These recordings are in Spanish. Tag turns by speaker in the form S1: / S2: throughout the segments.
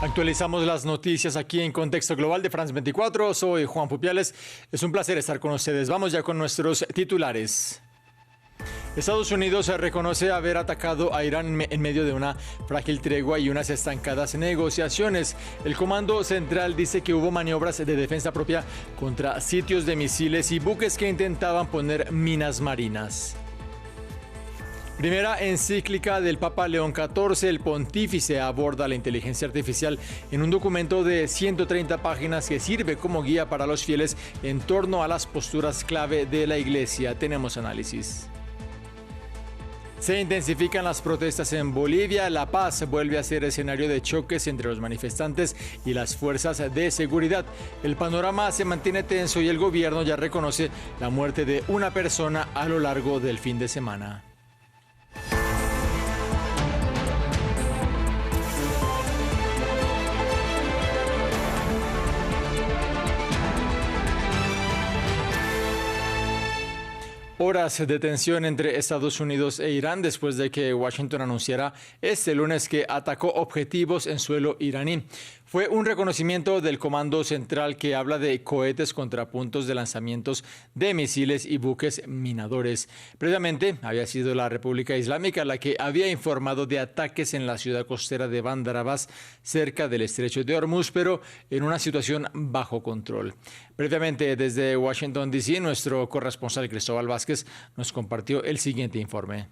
S1: Actualizamos las noticias aquí en Contexto Global de France 24. Soy Juan Pupiales. Es un placer estar con ustedes. Vamos ya con nuestros titulares. Estados Unidos reconoce haber atacado a Irán en medio de una frágil tregua y unas estancadas negociaciones. El Comando Central dice que hubo maniobras de defensa propia contra sitios de misiles y buques que intentaban poner minas marinas. Primera encíclica del Papa León XIV, el pontífice aborda la inteligencia artificial en un documento de 130 páginas que sirve como guía para los fieles en torno a las posturas clave de la Iglesia. Tenemos análisis. Se intensifican las protestas en Bolivia. La Paz vuelve a ser escenario de choques entre los manifestantes y las fuerzas de seguridad. El panorama se mantiene tenso y el gobierno ya reconoce la muerte de una persona a lo largo del fin de semana. Horas de tensión entre Estados Unidos e Irán después de que Washington anunciara este lunes que atacó objetivos en suelo iraní. Fue un reconocimiento del Comando Central que habla de cohetes contra puntos de lanzamientos de misiles y buques minadores. Previamente había sido la República Islámica la que había informado de ataques en la ciudad costera de Bandar Abbas, cerca del estrecho de Hormuz, pero en una situación bajo control. Previamente, desde Washington, D.C., nuestro corresponsal Cristóbal Vázquez nos compartió el siguiente informe.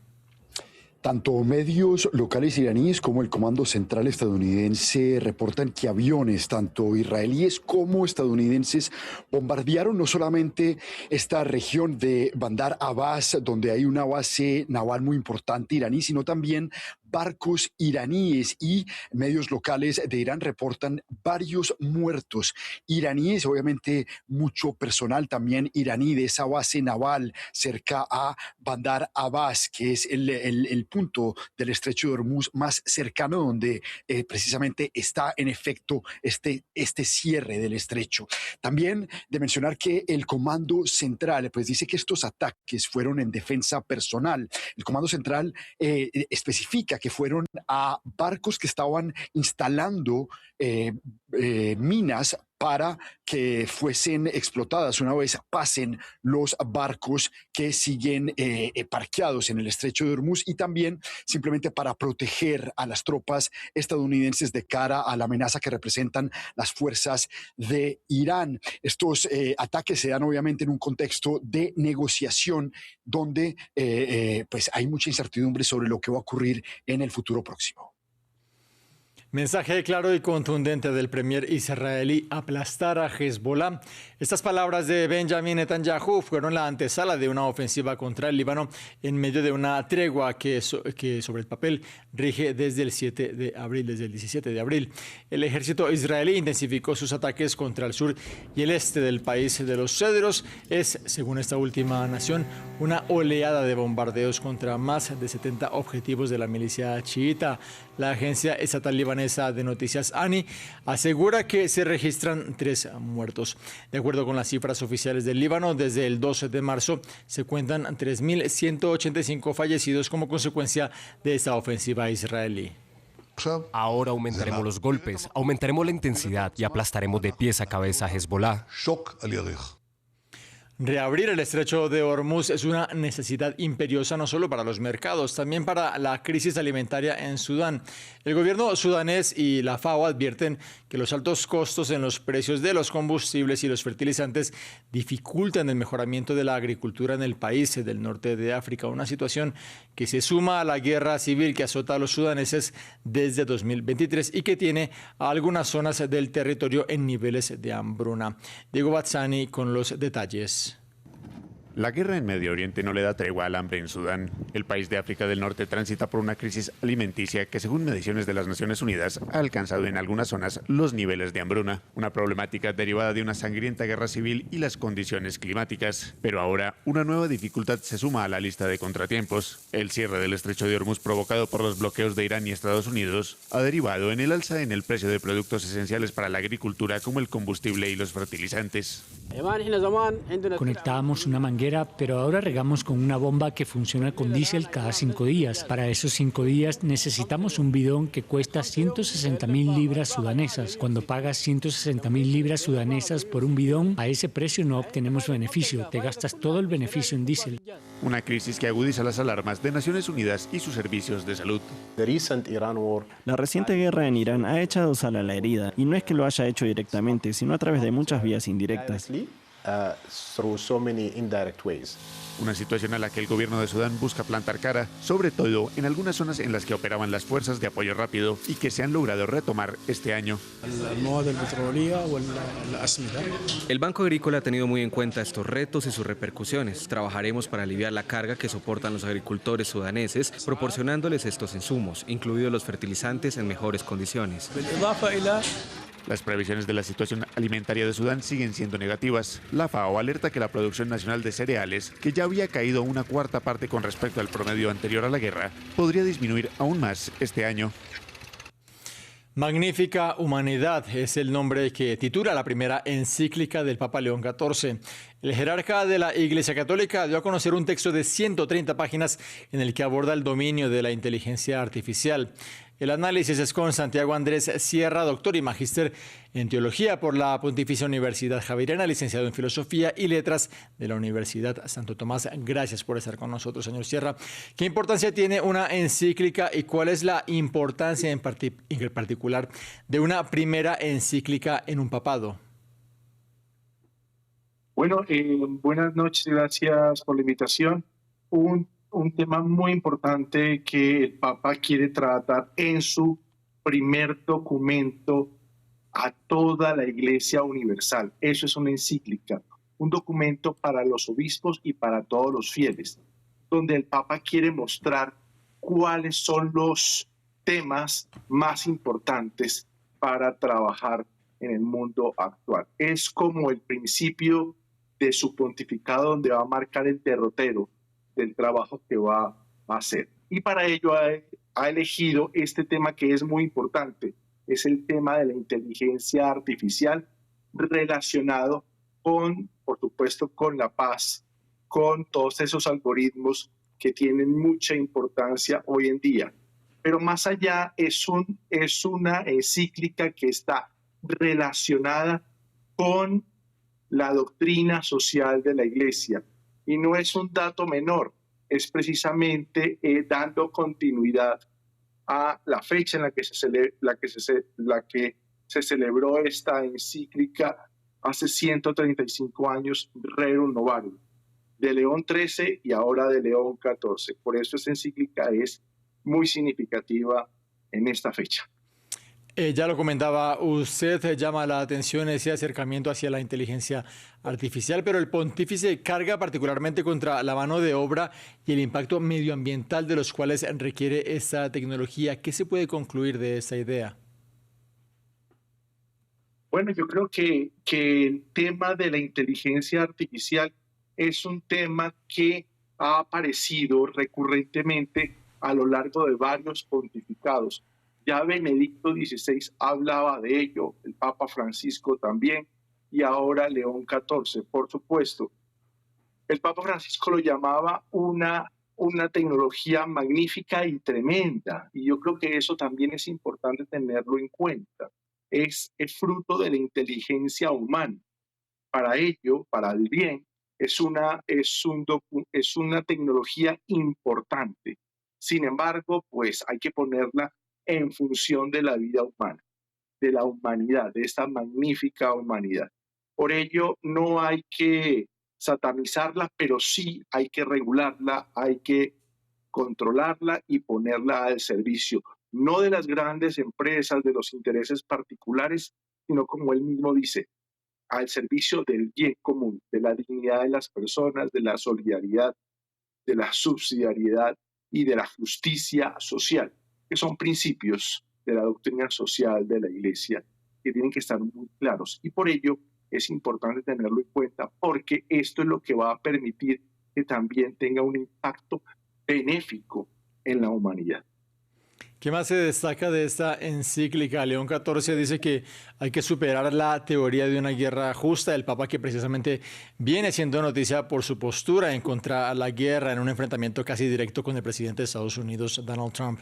S2: Tanto medios locales iraníes como el Comando Central estadounidense reportan que aviones, tanto israelíes como estadounidenses, bombardearon no solamente esta región de Bandar Abbas, donde hay una base naval muy importante iraní, sino también barcos iraníes, y medios locales de Irán reportan varios muertos iraníes, obviamente mucho personal también iraní de esa base naval cerca a Bandar Abbas, que es el punto del estrecho de Hormuz más cercano, donde precisamente está en efecto este cierre del estrecho. También de mencionar que el Comando Central pues dice que estos ataques fueron en defensa personal. El Comando Central especifica que fueron a barcos que estaban instalando minas para que fuesen explotadas una vez pasen los barcos que siguen parqueados en el estrecho de Hormuz, y también simplemente para proteger a las tropas estadounidenses de cara a la amenaza que representan las fuerzas de Irán. Estos ataques se dan obviamente en un contexto de negociación donde pues hay mucha incertidumbre sobre lo que va a ocurrir en el futuro próximo.
S1: Mensaje claro y contundente del premier israelí: aplastar a Hezbollah. Estas palabras de Benjamin Netanyahu fueron la antesala de una ofensiva contra el Líbano en medio de una tregua que sobre el papel rige desde el 7 de abril, desde el 17 de abril. El ejército israelí intensificó sus ataques contra el sur y el este del país de los Cedros. Es, según esta última nación, una oleada de bombardeos contra más de 70 objetivos de la milicia chiita. La agencia estatal libanesa de noticias ANI asegura que se registran 3 muertos. De acuerdo con las cifras oficiales del Líbano, desde el 12 de marzo se cuentan 3.185 fallecidos como consecuencia de esta ofensiva israelí.
S3: Ahora aumentaremos los golpes, aumentaremos la intensidad y aplastaremos de pies a cabeza a Hezbollah.
S1: Reabrir el estrecho de Hormuz es una necesidad imperiosa no solo para los mercados, también para la crisis alimentaria en Sudán. El gobierno sudanés y la FAO advierten que los altos costos en los precios de los combustibles y los fertilizantes dificultan el mejoramiento de la agricultura en el país del norte de África, una situación que se suma a la guerra civil que azota a los sudaneses desde 2023 y que tiene a algunas zonas del territorio en niveles de hambruna. Diego Bazzani con los detalles.
S4: La guerra en Medio Oriente no le da tregua al hambre en Sudán. El país de África del Norte transita por una crisis alimenticia que, según mediciones de las Naciones Unidas, ha alcanzado en algunas zonas los niveles de hambruna, una problemática derivada de una sangrienta guerra civil y las condiciones climáticas. Pero ahora, una nueva dificultad se suma a la lista de contratiempos. El cierre del estrecho de Hormuz provocado por los bloqueos de Irán y Estados Unidos ha derivado en el alza en el precio de productos esenciales para la agricultura como el combustible y los fertilizantes.
S5: Conectábamos una manguera manguera, pero ahora regamos con una bomba que funciona con diésel cada 5 días. Para esos 5 días necesitamos un bidón que cuesta 160.000 libras sudanesas. Cuando pagas 160.000 libras sudanesas por un bidón, a ese precio no obtenemos beneficio. Te gastas todo el beneficio en diésel.
S4: Una crisis que agudiza las alarmas de Naciones Unidas y sus servicios de salud.
S6: La reciente guerra en Irán ha echado sal a la herida, y no es que lo haya hecho directamente, sino a través de muchas vías indirectas.
S4: Una situación a la que el gobierno de Sudán busca plantar cara, sobre todo en algunas zonas en las que operaban las fuerzas de apoyo rápido y que se han logrado retomar este año.
S7: El Banco Agrícola ha tenido muy en cuenta estos retos y sus repercusiones. Trabajaremos para aliviar la carga que soportan los agricultores sudaneses, proporcionándoles estos insumos, incluidos los fertilizantes, en mejores condiciones.
S4: Las previsiones de la situación alimentaria de Sudán siguen siendo negativas. La FAO alerta que la producción nacional de cereales, que ya había caído una cuarta parte con respecto al promedio anterior a la guerra, podría disminuir aún más este año.
S1: Magnífica Humanidad es el nombre que titula la primera encíclica del Papa León XIV. El jerarca de la Iglesia Católica dio a conocer un texto de 130 páginas en el que aborda el dominio de la inteligencia artificial. El análisis es con Santiago Andrés Sierra, doctor y magíster en teología por la Pontificia Universidad Javeriana, licenciado en Filosofía y Letras de la Universidad Santo Tomás. Gracias por estar con nosotros, señor Sierra. ¿Qué importancia tiene una encíclica y cuál es la importancia en particular de una primera encíclica en un papado?
S8: Bueno, buenas noches, gracias por la invitación. Un tema muy importante que el Papa quiere tratar en su primer documento a toda la Iglesia Universal. Eso es una encíclica, un documento para los obispos y para todos los fieles, donde el Papa quiere mostrar cuáles son los temas más importantes para trabajar en el mundo actual. Es como el principio de su pontificado donde va a marcar el derrotero del trabajo que va a hacer. Y para ello ha elegido este tema que es muy importante, es el tema de la inteligencia artificial relacionado con, por supuesto, con la paz, con todos esos algoritmos que tienen mucha importancia hoy en día. Pero más allá es una encíclica que está relacionada con la doctrina social de la Iglesia. Y no es un dato menor, es precisamente dando continuidad a la fecha en la que se celebró esta encíclica hace 135 años, Rerum Novarum, de León XIII y ahora de León XIV. Por eso esta encíclica es muy significativa en esta fecha.
S1: Ya lo comentaba usted, llama la atención ese acercamiento hacia la inteligencia artificial, pero el pontífice carga particularmente contra la mano de obra y el impacto medioambiental de los cuales requiere esta tecnología. ¿Qué se puede concluir de esa idea?
S8: Bueno, yo creo que el tema de la inteligencia artificial es un tema que ha aparecido recurrentemente a lo largo de varios pontificados. Ya Benedicto XVI hablaba de ello, el Papa Francisco también, y ahora León XIV, por supuesto. El Papa Francisco lo llamaba una tecnología magnífica y tremenda, y yo creo que eso también es importante tenerlo en cuenta. Es fruto de la inteligencia humana. Para ello, para el bien, es una tecnología importante. Sin embargo, pues hay que ponerla en función de la vida humana, de la humanidad, de esta magnífica humanidad. Por ello, no hay que satanizarla, pero sí hay que regularla, hay que controlarla y ponerla al servicio, no de las grandes empresas, de los intereses particulares, sino, como él mismo dice, al servicio del bien común, de la dignidad de las personas, de la solidaridad, de la subsidiariedad y de la justicia social, que son principios de la doctrina social de la Iglesia que tienen que estar muy claros. Y por ello es importante tenerlo en cuenta, porque esto es lo que va a permitir que también tenga un impacto benéfico en la humanidad.
S1: ¿Qué más se destaca de esta encíclica? León XIV dice que hay que superar la teoría de una guerra justa. El Papa, que precisamente viene siendo noticia por su postura en contra de la guerra en un enfrentamiento casi directo con el presidente de Estados Unidos, Donald Trump.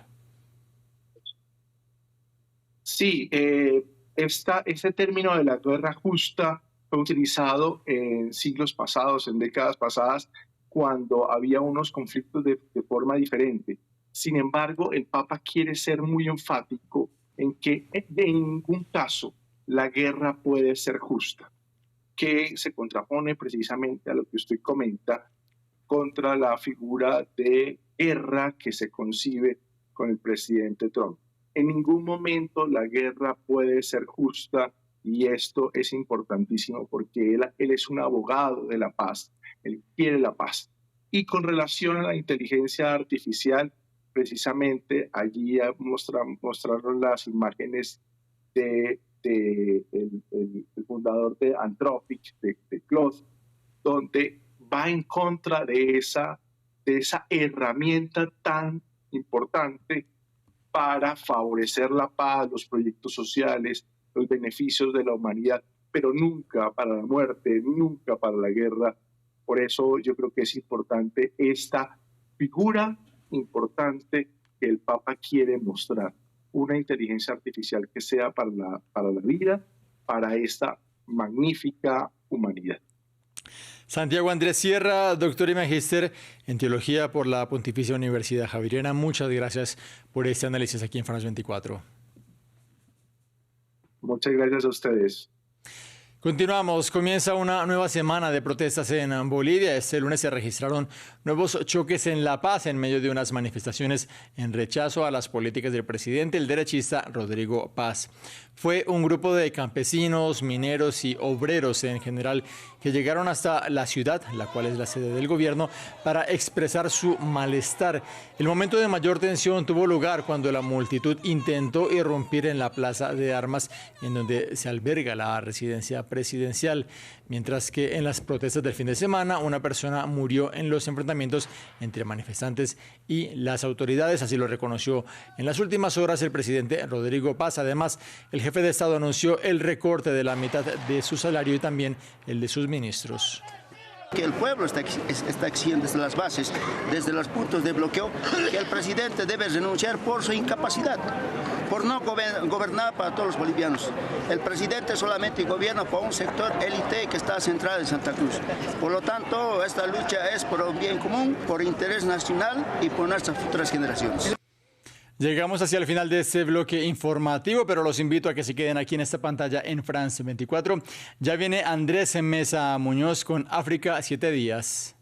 S8: Sí, ese término de la guerra justa fue utilizado en siglos pasados, en décadas pasadas, cuando había unos conflictos de forma diferente. Sin embargo, el Papa quiere ser muy enfático en que en ningún caso la guerra puede ser justa, que se contrapone precisamente a lo que usted comenta contra la figura de guerra que se concibe con el presidente Trump. En ningún momento la guerra puede ser justa, y esto es importantísimo porque él es un abogado de la paz, él quiere la paz. Y con relación a la inteligencia artificial, precisamente allí mostraron las imágenes del fundador de Anthropic, de Claude, donde va en contra de esa herramienta tan importante para favorecer la paz, los proyectos sociales, los beneficios de la humanidad, pero nunca para la muerte, nunca para la guerra. Por eso yo creo que es importante esta figura importante que el Papa quiere mostrar, una inteligencia artificial que sea para la vida, para esta magnífica humanidad.
S1: Santiago Andrés Sierra, doctor y magíster en teología por la Pontificia Universidad Javeriana. Muchas gracias por este análisis aquí en France 24.
S8: Muchas gracias a ustedes.
S1: Continuamos. Comienza una nueva semana de protestas en Bolivia. Este lunes se registraron nuevos choques en La Paz en medio de unas manifestaciones en rechazo a las políticas del presidente, el derechista Rodrigo Paz. Fue un grupo de campesinos, mineros y obreros en general que llegaron hasta la ciudad, la cual es la sede del gobierno, para expresar su malestar. El momento de mayor tensión tuvo lugar cuando la multitud intentó irrumpir en la Plaza de Armas, en donde se alberga la residencia presidencial, mientras que en las protestas del fin de semana una persona murió en los enfrentamientos entre manifestantes y las autoridades, así lo reconoció en las últimas horas el presidente Rodrigo Paz. Además, el jefe de Estado anunció el recorte de la mitad de su salario y también el de sus ministros.
S9: Que el pueblo está exigiendo desde las bases, desde los puntos de bloqueo, que el presidente debe renunciar por su incapacidad, por no gobernar para todos los bolivianos. El presidente solamente gobierna por un sector élite que está centrado en Santa Cruz. Por lo tanto, esta lucha es por un bien común, por interés nacional y por nuestras futuras generaciones.
S1: Llegamos hacia el final de este bloque informativo, pero los invito a que se queden aquí en esta pantalla en France 24. Ya viene Andrés Mesa Muñoz con África 7 días.